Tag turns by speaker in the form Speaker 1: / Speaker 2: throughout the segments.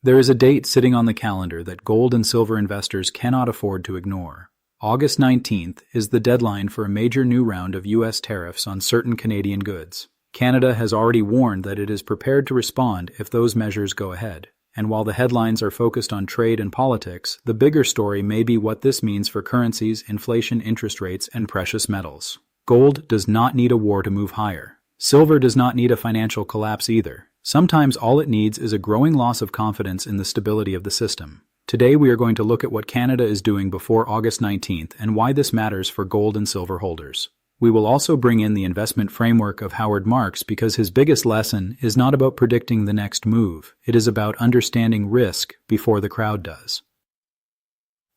Speaker 1: There is a date sitting on the calendar that gold and silver investors cannot afford to ignore. August 19th is the deadline for a major new round of U.S. tariffs on certain Canadian goods. Canada has already warned that it is prepared to respond if those measures go ahead. And while the headlines are focused on trade and politics, the bigger story may be what this means for currencies, inflation, interest rates, and precious metals. Gold does not need a war to move higher. Silver does not need a financial collapse either. Sometimes all it needs is a growing loss of confidence in the stability of the system. Today we are going to look at what Canada is doing before August 19th and why this matters for gold and silver holders. We will also bring in the investment framework of Howard Marks because his biggest lesson is not about predicting the next move. It is about understanding risk before the crowd does.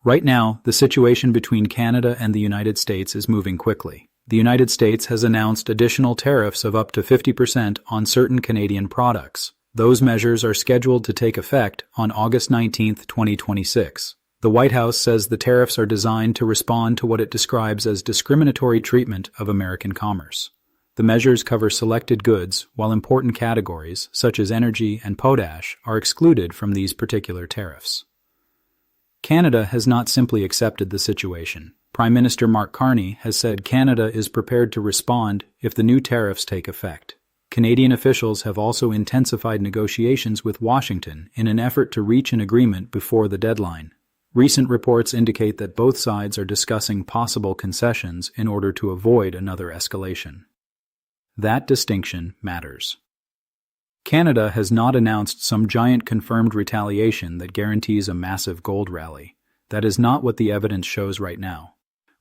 Speaker 1: Right now, the situation between Canada and the United States is moving quickly. The United States has announced additional tariffs of up to 50% on certain Canadian products. Those measures are scheduled to take effect on August 19, 2026. The White House says the tariffs are designed to respond to what it describes as discriminatory treatment of American commerce. The measures cover selected goods, while important categories, such as energy and potash, are excluded from these particular tariffs. Canada has not simply accepted the situation. Prime Minister Mark Carney has said Canada is prepared to respond if the new tariffs take effect. Canadian officials have also intensified negotiations with Washington in an effort to reach an agreement before the deadline. Recent reports indicate that both sides are discussing possible concessions in order to avoid another escalation. That distinction matters. Canada has not announced some giant confirmed retaliation that guarantees a massive gold rally. That is not what the evidence shows right now.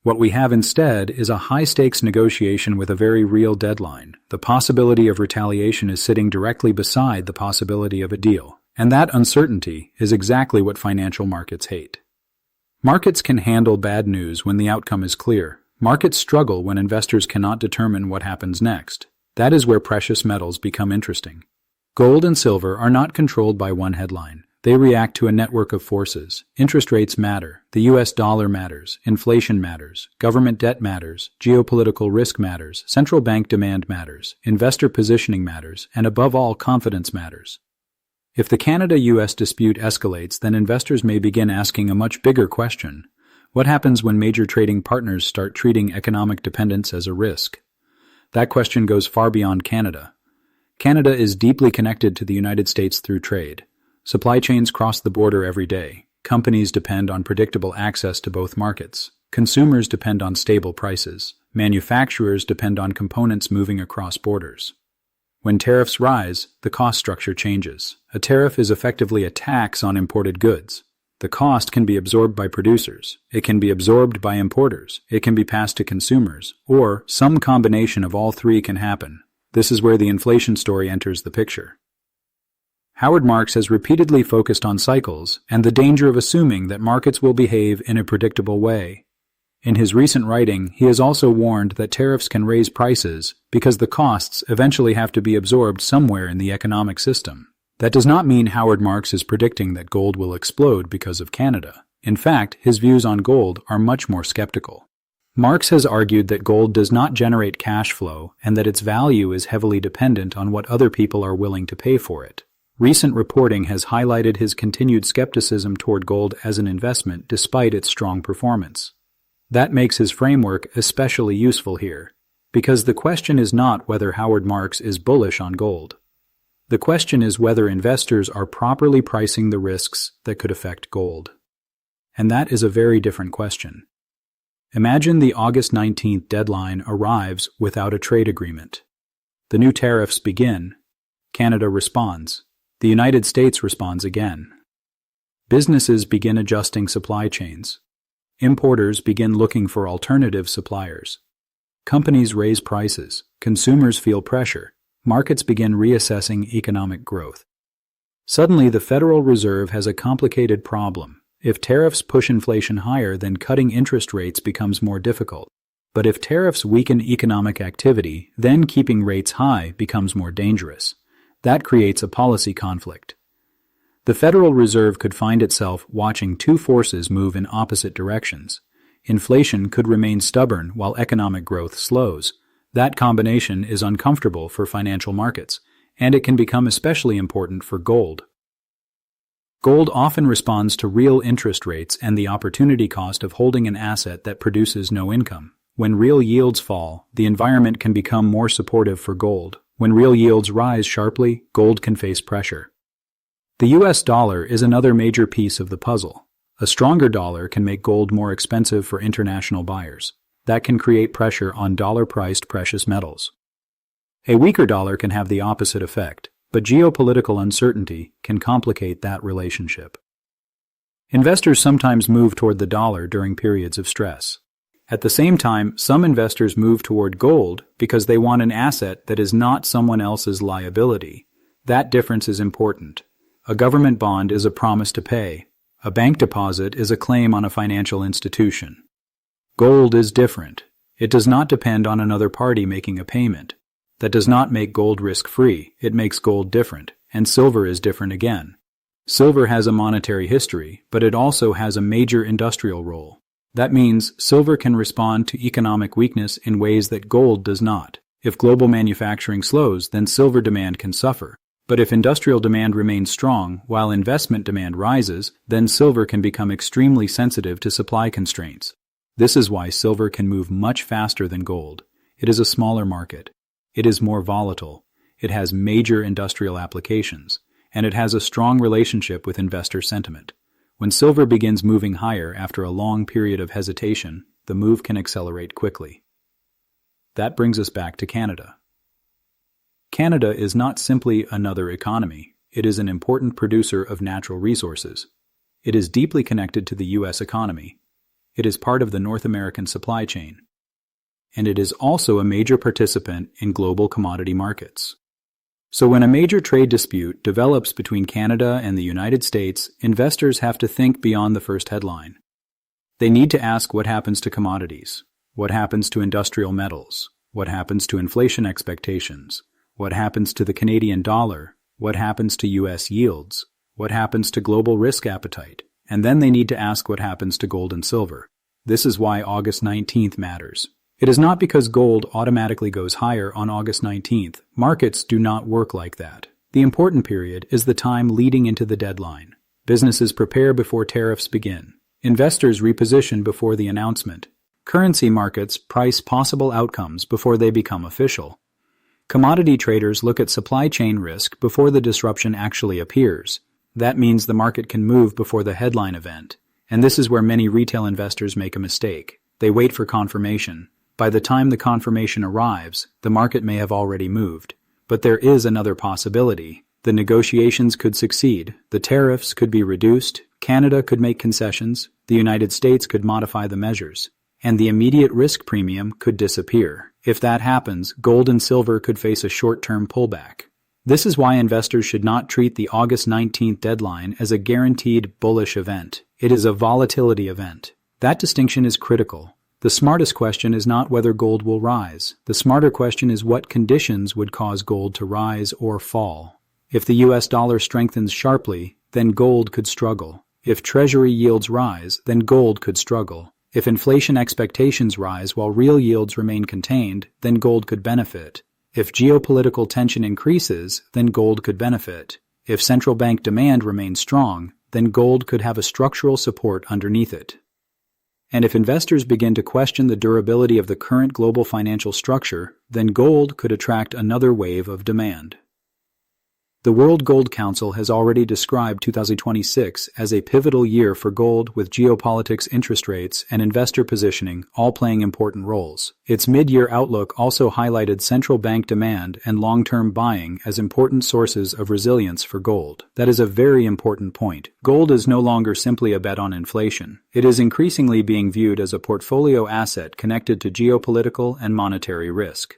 Speaker 1: What we have instead is a high-stakes negotiation with a very real deadline. The possibility of retaliation is sitting directly beside the possibility of a deal. And that uncertainty is exactly what financial markets hate. Markets can handle bad news when the outcome is clear. Markets struggle when investors cannot determine what happens next. That is where precious metals become interesting. Gold and silver are not controlled by one headline. They react to a network of forces. Interest rates matter. The US dollar matters. Inflation matters. Government debt matters. Geopolitical risk matters. Central bank demand matters. Investor positioning matters. And above all, confidence matters. If the Canada-US dispute escalates, then investors may begin asking a much bigger question. What happens when major trading partners start treating economic dependence as a risk? That question goes far beyond Canada. Canada is deeply connected to the United States through trade. Supply chains cross the border every day. Companies depend on predictable access to both markets. Consumers depend on stable prices. Manufacturers depend on components moving across borders. When tariffs rise, the cost structure changes. A tariff is effectively a tax on imported goods. The cost can be absorbed by producers. It can be absorbed by importers. It can be passed to consumers. Or some combination of all three can happen. This is where the inflation story enters the picture. Howard Marks has repeatedly focused on cycles and the danger of assuming that markets will behave in a predictable way. In his recent writing, he has also warned that tariffs can raise prices because the costs eventually have to be absorbed somewhere in the economic system. That does not mean Howard Marks is predicting that gold will explode because of Canada. In fact, his views on gold are much more skeptical. Marks has argued that gold does not generate cash flow and that its value is heavily dependent on what other people are willing to pay for it. Recent reporting has highlighted his continued skepticism toward gold as an investment despite its strong performance. That makes his framework especially useful here, because the question is not whether Howard Marks is bullish on gold. The question is whether investors are properly pricing the risks that could affect gold. And that is a very different question. Imagine the August 19th deadline arrives without a trade agreement. The new tariffs begin. Canada responds. The United States responds again. Businesses begin adjusting supply chains. Importers begin looking for alternative suppliers. Companies raise prices. Consumers feel pressure. Markets begin reassessing economic growth. Suddenly, the Federal Reserve has a complicated problem. If tariffs push inflation higher, then cutting interest rates becomes more difficult. But if tariffs weaken economic activity, then keeping rates high becomes more dangerous. That creates a policy conflict. The Federal Reserve could find itself watching two forces move in opposite directions. Inflation could remain stubborn while economic growth slows. That combination is uncomfortable for financial markets, and it can become especially important for gold. Gold often responds to real interest rates and the opportunity cost of holding an asset that produces no income. When real yields fall, the environment can become more supportive for gold. When real yields rise sharply, gold can face pressure. The US dollar is another major piece of the puzzle. A stronger dollar can make gold more expensive for international buyers. That can create pressure on dollar-priced precious metals. A weaker dollar can have the opposite effect, but geopolitical uncertainty can complicate that relationship. Investors sometimes move toward the dollar during periods of stress. At the same time, some investors move toward gold because they want an asset that is not someone else's liability. That difference is important. A government bond is a promise to pay. A bank deposit is a claim on a financial institution. Gold is different. It does not depend on another party making a payment. That does not make gold risk-free. It makes gold different, and silver is different again. Silver has a monetary history, but it also has a major industrial role. That means silver can respond to economic weakness in ways that gold does not. If global manufacturing slows, then silver demand can suffer. But if industrial demand remains strong while investment demand rises, then silver can become extremely sensitive to supply constraints. This is why silver can move much faster than gold. It is a smaller market. It is more volatile. It has major industrial applications, and it has a strong relationship with investor sentiment. When silver begins moving higher after a long period of hesitation, the move can accelerate quickly. That brings us back to Canada. Canada is not simply another economy. It is an important producer of natural resources. It is deeply connected to the U.S. economy. It is part of the North American supply chain. And it is also a major participant in global commodity markets. So when a major trade dispute develops between Canada and the United States, investors have to think beyond the first headline. They need to ask what happens to commodities, what happens to industrial metals, what happens to inflation expectations, what happens to the Canadian dollar, what happens to U.S. yields, what happens to global risk appetite, and then they need to ask what happens to gold and silver. This is why August 19th matters. It is not because gold automatically goes higher on August 19th. Markets do not work like that. The important period is the time leading into the deadline. Businesses prepare before tariffs begin. Investors reposition before the announcement. Currency markets price possible outcomes before they become official. Commodity traders look at supply chain risk before the disruption actually appears. That means the market can move before the headline event. And this is where many retail investors make a mistake. They wait for confirmation. By the time the confirmation arrives, the market may have already moved. But there is another possibility. The negotiations could succeed, the tariffs could be reduced, Canada could make concessions, the United States could modify the measures, and the immediate risk premium could disappear. If that happens, gold and silver could face a short-term pullback. This is why investors should not treat the August 19th deadline as a guaranteed bullish event. It is a volatility event. That distinction is critical. The smartest question is not whether gold will rise. The smarter question is what conditions would cause gold to rise or fall. If the US dollar strengthens sharply, then gold could struggle. If Treasury yields rise, then gold could struggle. If inflation expectations rise while real yields remain contained, then gold could benefit. If geopolitical tension increases, then gold could benefit. If central bank demand remains strong, then gold could have a structural support underneath it. And if investors begin to question the durability of the current global financial structure, then gold could attract another wave of demand. The World Gold Council has already described 2026 as a pivotal year for gold, with geopolitics, interest rates, and investor positioning all playing important roles. Its mid-year outlook also highlighted central bank demand and long-term buying as important sources of resilience for gold. That is a very important point. Gold is no longer simply a bet on inflation. It is increasingly being viewed as a portfolio asset connected to geopolitical and monetary risk.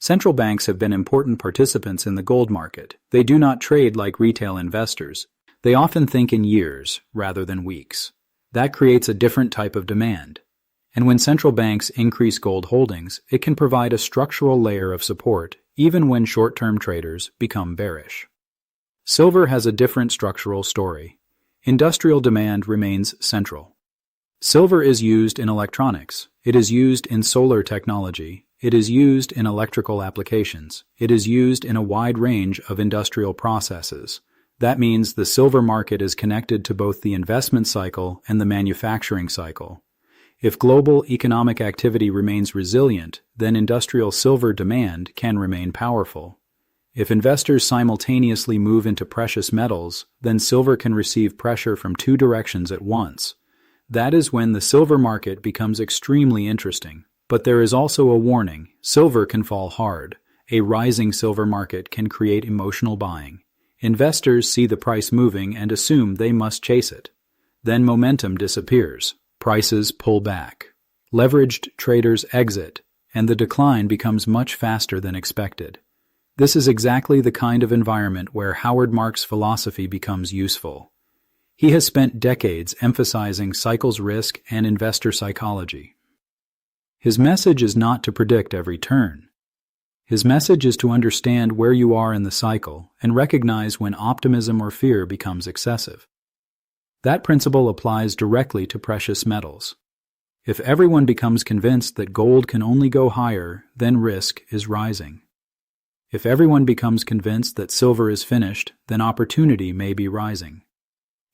Speaker 1: Central banks have been important participants in the gold market. They do not trade like retail investors. They often think in years rather than weeks. That creates a different type of demand. And when central banks increase gold holdings, it can provide a structural layer of support even when short-term traders become bearish. Silver has a different structural story. Industrial demand remains central. Silver is used in electronics. It is used in solar technology. It is used in electrical applications. It is used in a wide range of industrial processes. That means the silver market is connected to both the investment cycle and the manufacturing cycle. If global economic activity remains resilient, then industrial silver demand can remain powerful. If investors simultaneously move into precious metals, then silver can receive pressure from two directions at once. That is when the silver market becomes extremely interesting. But there is also a warning: silver can fall hard. A rising silver market can create emotional buying. Investors see the price moving and assume they must chase it. Then momentum disappears. Prices pull back. Leveraged traders exit, and the decline becomes much faster than expected. This is exactly the kind of environment where Howard Marks' philosophy becomes useful. He has spent decades emphasizing cycles risk and investor psychology. His message is not to predict every turn. His message is to understand where you are in the cycle and recognize when optimism or fear becomes excessive. That principle applies directly to precious metals. If everyone becomes convinced that gold can only go higher, then risk is rising. If everyone becomes convinced that silver is finished, then opportunity may be rising.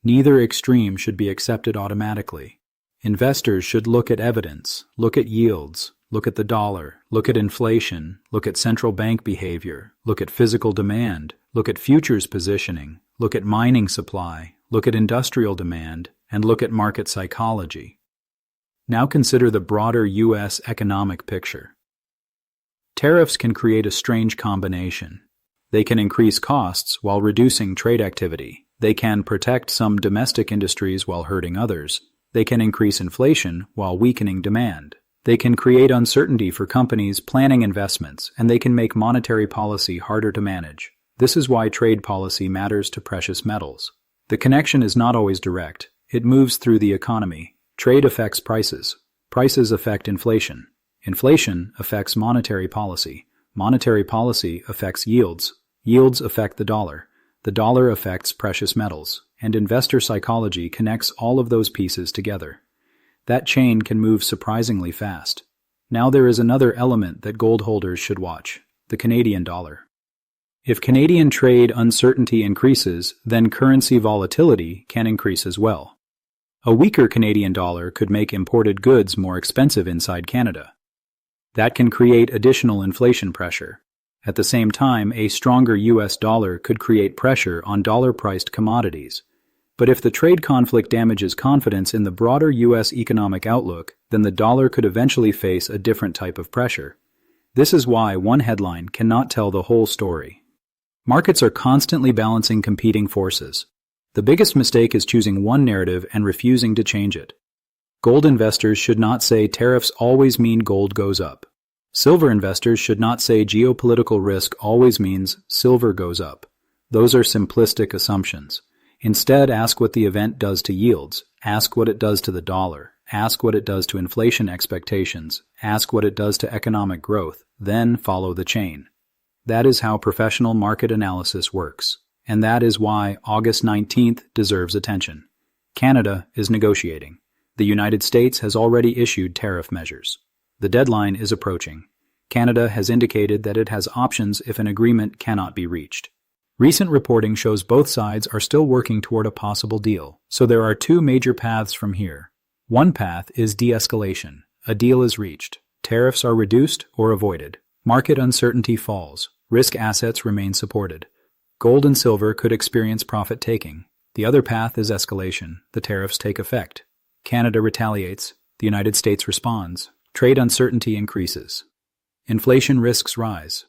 Speaker 1: Neither extreme should be accepted automatically. Investors should look at evidence, look at yields, look at the dollar, look at inflation, look at central bank behavior, look at physical demand, look at futures positioning, look at mining supply, look at industrial demand, and look at market psychology. Now consider the broader U.S. economic picture. Tariffs can create a strange combination. They can increase costs while reducing trade activity. They can protect some domestic industries while hurting others. They can increase inflation while weakening demand. They can create uncertainty for companies planning investments, and they can make monetary policy harder to manage. This is why trade policy matters to precious metals. The connection is not always direct. It moves through the economy. Trade affects prices. Prices affect inflation. Inflation affects monetary policy. Monetary policy affects yields. Yields affect the dollar. The dollar affects precious metals. And investor psychology connects all of those pieces together. That chain can move surprisingly fast. Now there is another element that gold holders should watch: the Canadian dollar. If Canadian trade uncertainty increases, then currency volatility can increase as well. A weaker Canadian dollar could make imported goods more expensive inside Canada. That can create additional inflation pressure. At the same time, a stronger U.S. dollar could create pressure on dollar-priced commodities. But if the trade conflict damages confidence in the broader U.S. economic outlook, then the dollar could eventually face a different type of pressure. This is why one headline cannot tell the whole story. Markets are constantly balancing competing forces. The biggest mistake is choosing one narrative and refusing to change it. Gold investors should not say tariffs always mean gold goes up. Silver investors should not say geopolitical risk always means silver goes up. Those are simplistic assumptions. Instead, ask what the event does to yields. Ask what it does to the dollar. Ask what it does to inflation expectations. Ask what it does to economic growth. Then follow the chain. That is how professional market analysis works. And that is why August 19th deserves attention. Canada is negotiating. The United States has already issued tariff measures. The deadline is approaching. Canada has indicated that it has options if an agreement cannot be reached. Recent reporting shows both sides are still working toward a possible deal, so there are two major paths from here. One path is de-escalation. A deal is reached. Tariffs are reduced or avoided. Market uncertainty falls. Risk assets remain supported. Gold and silver could experience profit-taking. The other path is escalation. The tariffs take effect. Canada retaliates. The United States responds. Trade uncertainty increases. Inflation risks rise.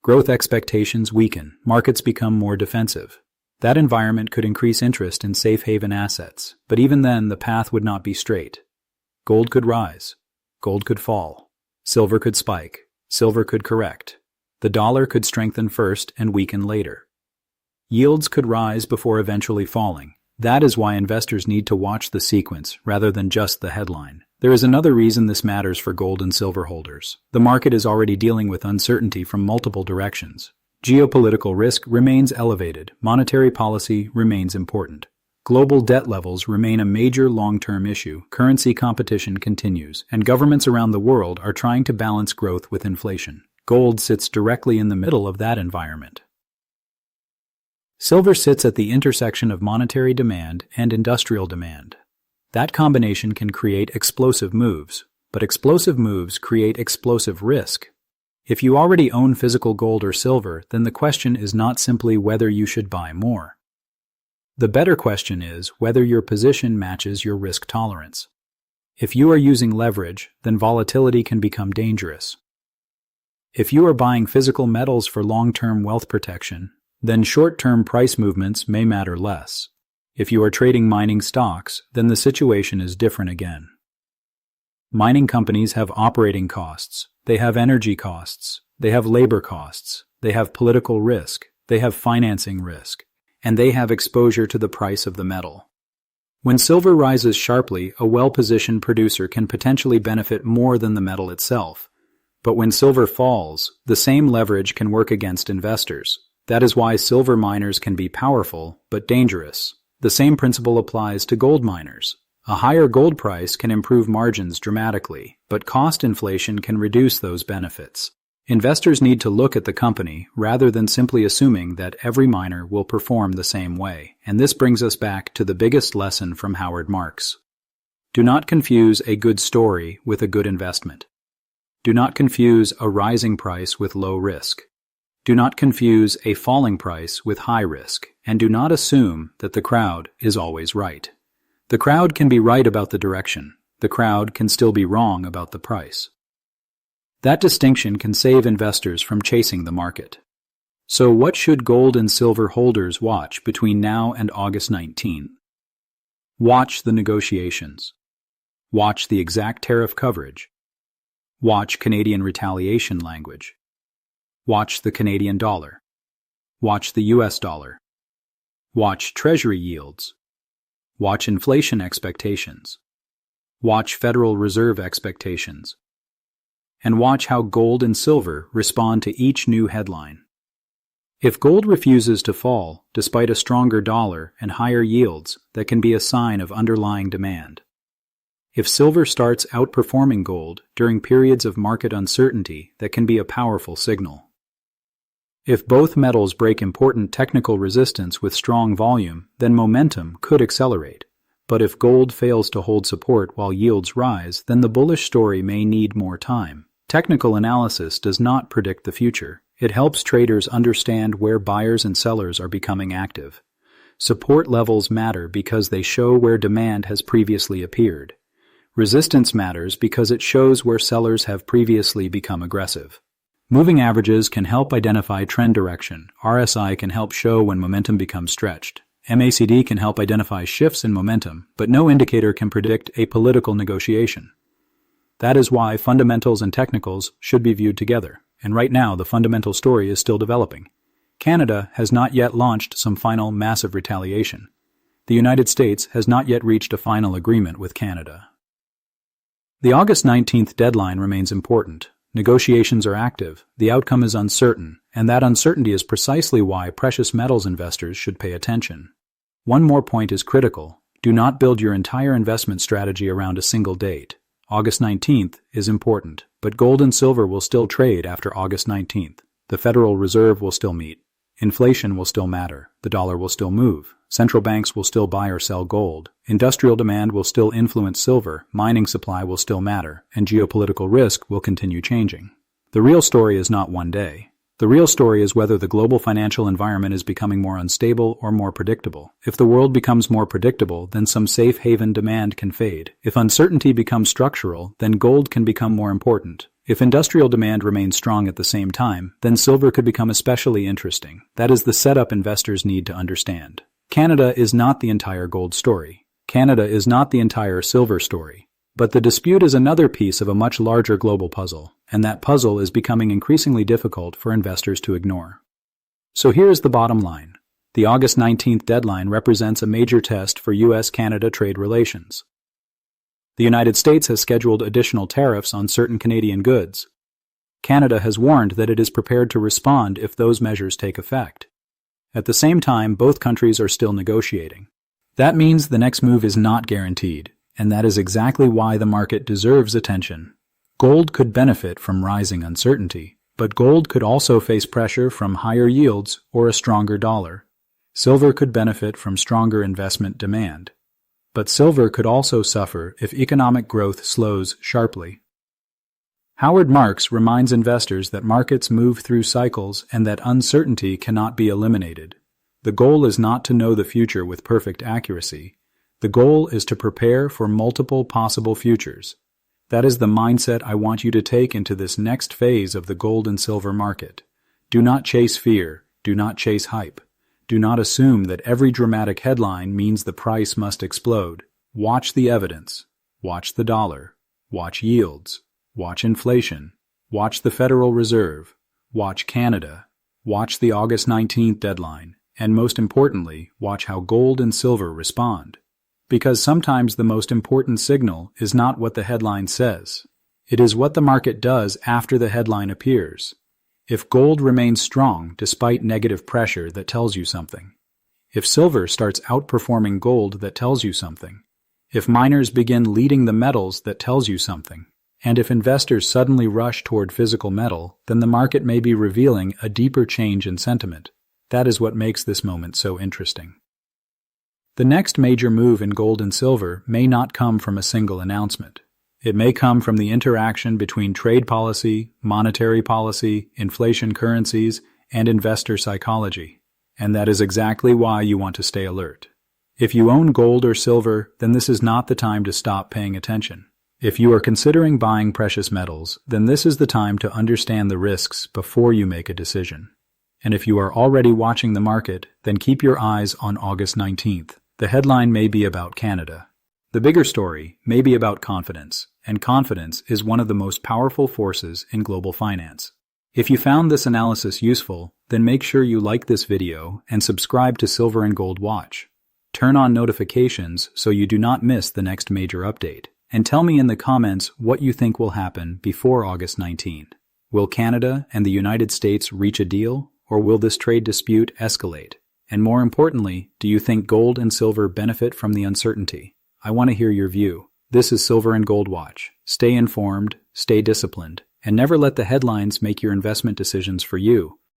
Speaker 1: Growth expectations weaken. Markets become more defensive. That environment could increase interest in safe haven assets, but even then the path would not be straight. Gold could rise. Gold could fall. Silver could spike. Silver could correct. The dollar could strengthen first and weaken later. Yields could rise before eventually falling. That is why investors need to watch the sequence rather than just the headline. There is another reason this matters for gold and silver holders. The market is already dealing with uncertainty from multiple directions. Geopolitical risk remains elevated. Monetary policy remains important. Global debt levels remain a major long-term issue. Currency competition continues, and governments around the world are trying to balance growth with inflation. Gold sits directly in the middle of that environment. Silver sits at the intersection of monetary demand and industrial demand. That combination can create explosive moves, but explosive moves create explosive risk. If you already own physical gold or silver, then the question is not simply whether you should buy more. The better question is whether your position matches your risk tolerance. If you are using leverage, then volatility can become dangerous. If you are buying physical metals for long-term wealth protection, then short-term price movements may matter less. If you are trading mining stocks, then the situation is different again. Mining companies have operating costs, they have energy costs, they have labor costs, they have political risk, they have financing risk, and they have exposure to the price of the metal. When silver rises sharply, a well-positioned producer can potentially benefit more than the metal itself. But when silver falls, the same leverage can work against investors. That is why silver miners can be powerful, but dangerous. The same principle applies to gold miners. A higher gold price can improve margins dramatically, but cost inflation can reduce those benefits. Investors need to look at the company rather than simply assuming that every miner will perform the same way, and this brings us back to the biggest lesson from Howard Marks. Do not confuse a good story with a good investment. Do not confuse a rising price with low risk. Do not confuse a falling price with high risk, and do not assume that the crowd is always right. The crowd can be right about the direction. The crowd can still be wrong about the price. That distinction can save investors from chasing the market. So what should gold and silver holders watch between now and August 19? Watch the negotiations. Watch the exact tariff coverage. Watch Canadian retaliation language. Watch the Canadian dollar. Watch the US dollar. Watch Treasury yields. Watch inflation expectations. Watch Federal Reserve expectations. And watch how gold and silver respond to each new headline. If gold refuses to fall, despite a stronger dollar and higher yields, that can be a sign of underlying demand. If silver starts outperforming gold during periods of market uncertainty, that can be a powerful signal. If both metals break important technical resistance with strong volume, then momentum could accelerate. But if gold fails to hold support while yields rise, then the bullish story may need more time. Technical analysis does not predict the future. It helps traders understand where buyers and sellers are becoming active. Support levels matter because they show where demand has previously appeared. Resistance matters because it shows where sellers have previously become aggressive. Moving averages can help identify trend direction. RSI can help show when momentum becomes stretched. MACD can help identify shifts in momentum, but no indicator can predict a political negotiation. That is why fundamentals and technicals should be viewed together, and right now the fundamental story is still developing. Canada has not yet launched some final massive retaliation. The United States has not yet reached a final agreement with Canada. The August 19th deadline remains important. Negotiations are active, the outcome is uncertain, and that uncertainty is precisely why precious metals investors should pay attention. One more point is critical. Do not build your entire investment strategy around a single date. August 19th is important, but gold and silver will still trade after August 19th. The Federal Reserve will still meet. Inflation will still matter. The dollar will still move. Central banks will still buy or sell gold. Industrial demand will still influence silver. Mining supply will still matter. And geopolitical risk will continue changing. The real story is not one day. The real story is whether the global financial environment is becoming more unstable or more predictable. If the world becomes more predictable, then some safe haven demand can fade. If uncertainty becomes structural, then gold can become more important. If industrial demand remains strong at the same time, then silver could become especially interesting. That is the setup investors need to understand. Canada is not the entire gold story. Canada is not the entire silver story. But the dispute is another piece of a much larger global puzzle, and that puzzle is becoming increasingly difficult for investors to ignore. So here is the bottom line. The August 19th deadline represents a major test for U.S.-Canada trade relations. The United States has scheduled additional tariffs on certain Canadian goods. Canada has warned that it is prepared to respond if those measures take effect. At the same time, both countries are still negotiating. That means the next move is not guaranteed, and that is exactly why the market deserves attention. Gold could benefit from rising uncertainty, but gold could also face pressure from higher yields or a stronger dollar. Silver could benefit from stronger investment demand. But silver could also suffer if economic growth slows sharply. Howard Marks reminds investors that markets move through cycles and that uncertainty cannot be eliminated. The goal is not to know the future with perfect accuracy. The goal is to prepare for multiple possible futures. That is the mindset I want you to take into this next phase of the gold and silver market. Do not chase fear. Do not chase hype. Do not assume that every dramatic headline means the price must explode. Watch the evidence. Watch the dollar. Watch yields. Watch inflation. Watch the Federal Reserve. Watch Canada. Watch the August 19th deadline. And most importantly, watch how gold and silver respond. Because sometimes the most important signal is not what the headline says. It is what the market does after the headline appears. If gold remains strong despite negative pressure, that tells you something. If silver starts outperforming gold, that tells you something. If miners begin leading the metals, that tells you something. And if investors suddenly rush toward physical metal, then the market may be revealing a deeper change in sentiment. That is what makes this moment so interesting. The next major move in gold and silver may not come from a single announcement. It may come from the interaction between trade policy, monetary policy, inflation currencies, and investor psychology. And that is exactly why you want to stay alert. If you own gold or silver, then this is not the time to stop paying attention. If you are considering buying precious metals, then this is the time to understand the risks before you make a decision. And if you are already watching the market, then keep your eyes on August 19th. The headline may be about Canada. The bigger story may be about confidence, and confidence is one of the most powerful forces in global finance. If you found this analysis useful, then make sure you like this video and subscribe to Silver and Gold Watch. Turn on notifications so you do not miss the next major update. And tell me in the comments what you think will happen before August 19. Will Canada and the United States reach a deal, or will this trade dispute escalate? And more importantly, do you think gold and silver benefit from the uncertainty? I want to hear your view. This is Silver and Gold Watch. Stay informed, stay disciplined, and never let the headlines make your investment decisions for you.